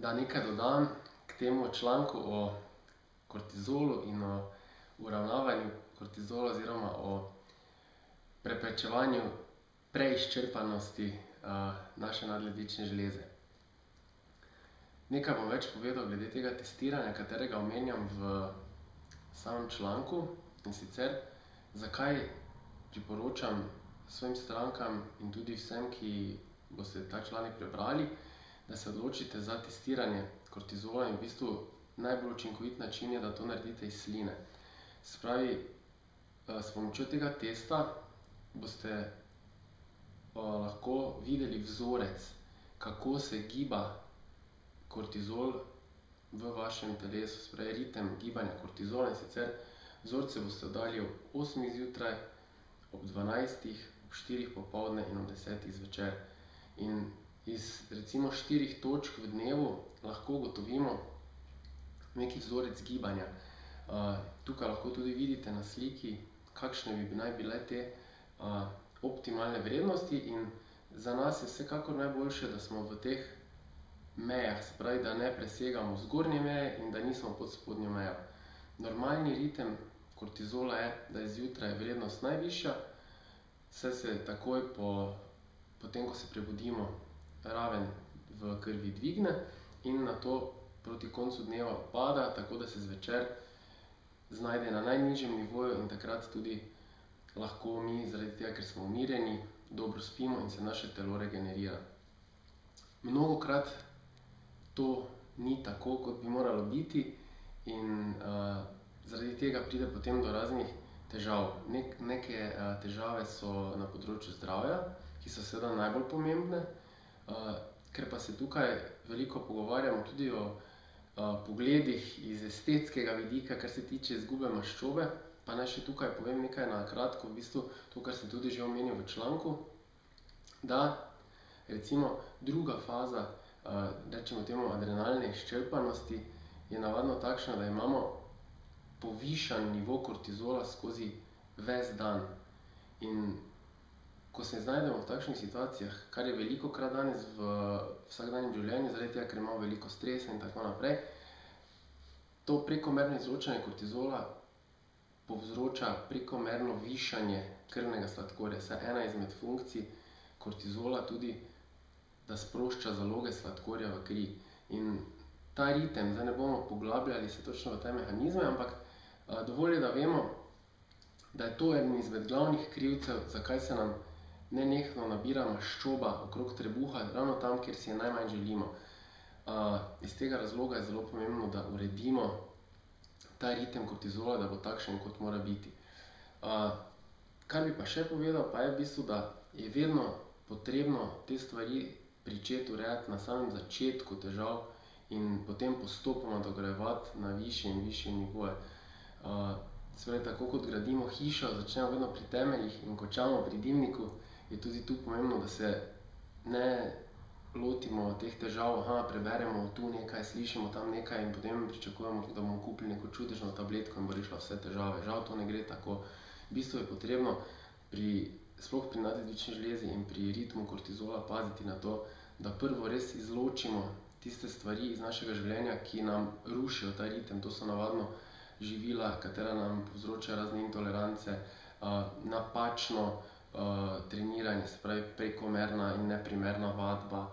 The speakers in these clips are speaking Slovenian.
da nekaj dodam k temu članku o kortizolu in o uravnavanju kortizola oziroma o preprečevanju preizčrpanosti naše nadledvične žleze. Nekaj bom več povedal glede tega testiranja, katerega omenjam v samem članku, in sicer zakaj priporočam svojim strankam in tudi vsem, ki boste ta članek prebrali, da se odločite za testiranje kortizola, in v bistvu najbolj učinkovit način je, da to naredite iz sline. Se pravi, s pomočjo tega testa boste lahko videli vzorec, kako se giba kortizol v vašem telesu, se pravi ritem gibanja kortizola, in sicer vzorce boste dali ob 8 zjutraj, ob 12, ob 4 popoldne in ob 10 zvečer. In iz recimo 4 točk v dnevu lahko ugotovimo neki vzorec gibanja. Tukaj lahko tudi vidite na sliki, kakšne bi naj bile te optimalne vrednosti, in za nas je vsekakor najboljše, da smo v teh mejah, se pravi, da ne presegamo zgornje meje in da nismo pod spodnjo mejo. Normalni ritem kortizola je, da je zjutraj vrednost najvišja, saj se takoj potem, ko se prebudimo, raven v krvi dvigne in nato proti koncu dneva pada, tako da se zvečer znajde na najnižjem nivoju, in takrat tudi lahko mi, zaradi tega, ker smo umirjeni, dobro spimo in se naše telo regenerira. Mnogokrat to ni tako, kot bi moralo biti, in zaradi tega pride potem do raznih težav. Neke težave so na področju zdravja, ki so seveda najbolj pomembne, ker pa se tukaj veliko pogovarjamo tudi o pogledih iz estetskega vidika, kar se tiče izgube maščobe, pa naj še tukaj povem nekaj na kratko, v bistvu to, kar sem tudi že omenil v članku, da recimo druga faza, rečemo temu adrenalne izčrpanosti, je navadno takšna, da imamo povišan nivo kortizola skozi ves dan. In ko se znajdemo v takšnih situacijah, kar je velikokrat danes v vsakdanjem življenju, zaradi tega, ker imamo veliko stresa in tako naprej, to prekomerno izločanje kortizola povzroča prekomerno višanje krvnega sladkorja. Saj ena izmed funkcij kortizola tudi, da sprošča zaloge sladkorja v kri. In ta ritem, zdaj ne bomo poglabljali se točno v te mehanizme, ampak dovolj je, da vemo, da je to eden izmed glavnih krivcev, zakaj se nam nenehno nabira maščoba okrog trebuha, ravno tam, kjer si je najmanj želimo. Iz tega razloga je zelo pomembno, da uredimo ta ritem kortizola, da bo takšen, kot mora biti. Kar bi pa še povedal, pa je v bistvu, da je vedno potrebno te stvari pričeti urejati na samem začetku težav in potem postopoma dograjevati na višje in višje nivoje. Se pravi, tako kot gradimo hišo, začnemo vedno pri temeljih in končamo pri dimniku, je tudi tu pomembno, da se ne lotimo teh težav, preberemo tu nekaj, slišimo tam nekaj in potem pričakujemo, da bomo kupili neko čudežno tabletko in bo rešila vse težave. Žal to ne gre tako. V bistvu je potrebno sploh pri nadledvični žlezi in pri ritmu kortizola paziti na to, da prvo res izločimo tiste stvari iz našega življenja, ki nam rušijo ta ritem. To so navadno živila, katera nam povzročajo razne intolerance, napačno treniranje, se pravi prekomerna in neprimerna vadba,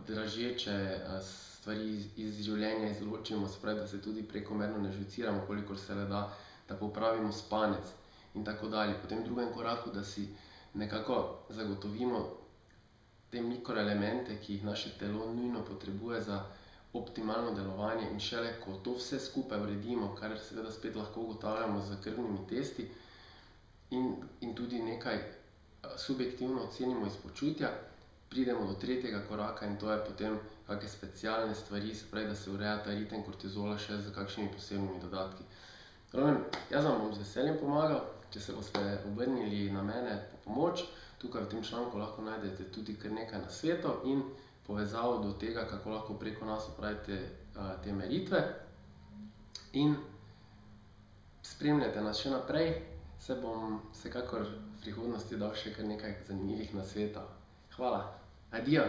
dražeče stvari iz življenja izločimo, se pravi, da se tudi prekomerno ne žveciramo, kolikor se le da, da popravimo spanec in tako dalje. Potem v drugem koraku, da si nekako zagotovimo te mikroelemente, ki jih naše telo nujno potrebuje za optimalno delovanje, in šele, ko to vse skupaj uredimo, kar seveda spet lahko ugotavljamo z krvnimi testi in tudi nekaj subjektivno ocenimo iz počutja, pridemo do tretjega koraka, in to je potem kakšne specialne stvari, se pravi, da se ureja ta ritem kortizola še z kakšnimi posebnimi dodatki. Jaz vam bom z veseljem pomagal, če se boste obrnili na mene po pomoč. Tukaj v tem članku lahko najdete tudi kar nekaj nasvetov in povezavo do tega, kako lahko preko nas opravite te meritve. In spremljajte nas še naprej, se bom vsekakor v prihodnosti dal še kar nekaj zanimivih nasvetov. Hvala, adijo!